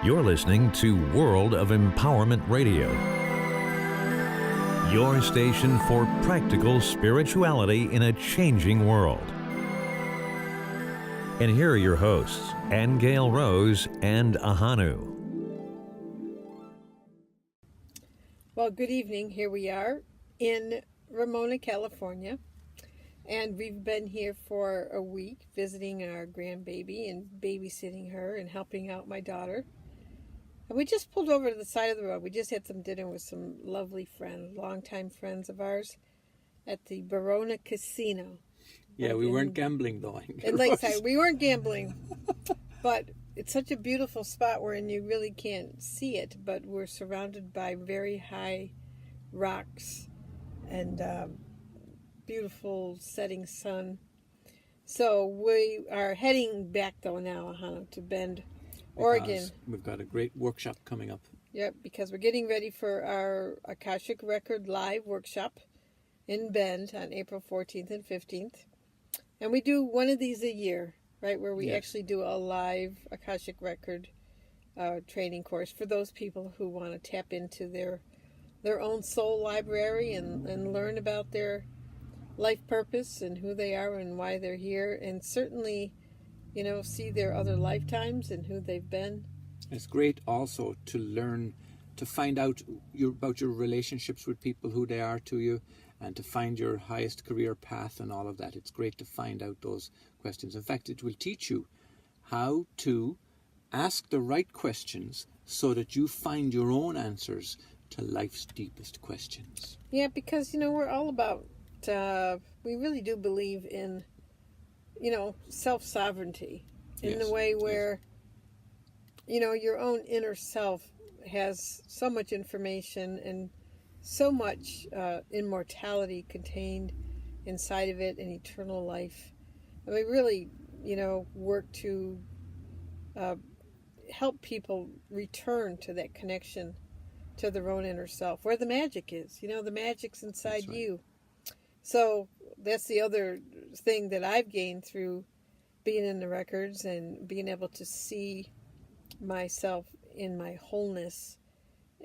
You're listening to World of Empowerment Radio, your station for practical spirituality in a changing world. And here are your hosts, Aingeal Rose and Ahonu. Well, good evening. Here we are in Ramona, California. And we've been here for a week visiting our grandbaby and babysitting her and helping out my daughter. And we just pulled over to the side of the road. We just had some dinner with some lovely friends, longtime friends of ours at the Verona Casino. Yeah, we weren't gambling though. In Lakeside. We weren't gambling. But it's such a beautiful spot wherein you really can't see it, but we're surrounded by very high rocks and beautiful setting sun. So we are heading back though now, Ahonu, to Bend, Oregon. We've got a great workshop coming up. Yep, because we're getting ready for our Akashic Record live workshop in Bend on April 14th and 15th. And we do one of these a year, right, where we actually do a live Akashic Record training course for those people who want to tap into their own soul library and learn about their life purpose and who they are and why they're here, and certainly, you know, see their other lifetimes and who they've been. It's great also to learn, to find out about your relationships with people, who they are to you, and to find your highest career path and all of that. It's great to find out those questions. In fact, it will teach you how to ask the right questions so that you find your own answers to life's deepest questions. Yeah, because, you know, we're all about, we really do believe in, you know, self-sovereignty in the way where, you know, your own inner self has so much information and so much immortality contained inside of it and eternal life. And we really, you know, work to help people return to that connection to their own inner self, where the magic is. You know, the magic's inside you. So that's the other thing that I've gained through being in the records and being able to see myself in my wholeness,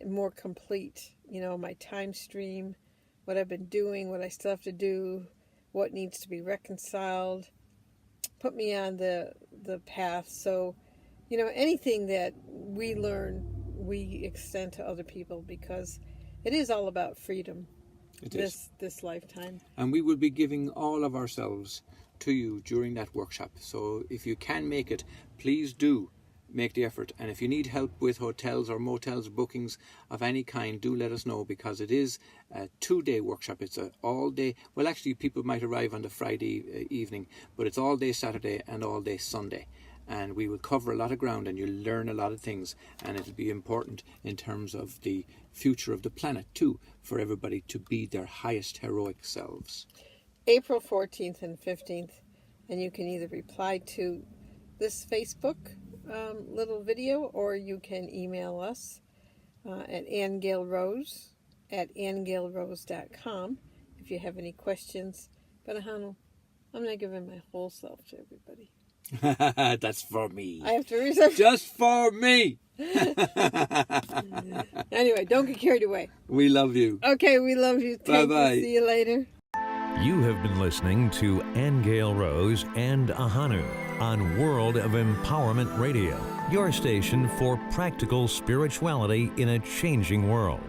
more complete, you know, my time stream, what I've been doing, what I still have to do, what needs to be reconciled, put me on the path. So, you know, anything that we learn, we extend to other people, because it is all about freedom. This lifetime. And we will be giving all of ourselves to you during that workshop. So if you can make it, please do make the effort. And if you need help with hotels or motels, bookings of any kind, do let us know, because it is a 2-day workshop. It's an all-day, well, actually people might arrive on the Friday evening, but it's all day Saturday and all day Sunday. And we will cover a lot of ground, and you'll learn a lot of things, and it'll be important in terms of the future of the planet too, for everybody to be their highest heroic selves. April 14th and 15th, and you can either reply to this Facebook little video, or you can email us at Aingeal Rose at aingealrose.com if you have any questions. But Ahonu, I'm not giving my whole self to everybody. That's for me. I have to reserve. Just for me. Anyway, don't get carried away. We love you. Okay, we love you. Bye-bye. See you later. You have been listening to Aingeal Rose and Ahonu on World of Empowerment Radio, your station for practical spirituality in a changing world.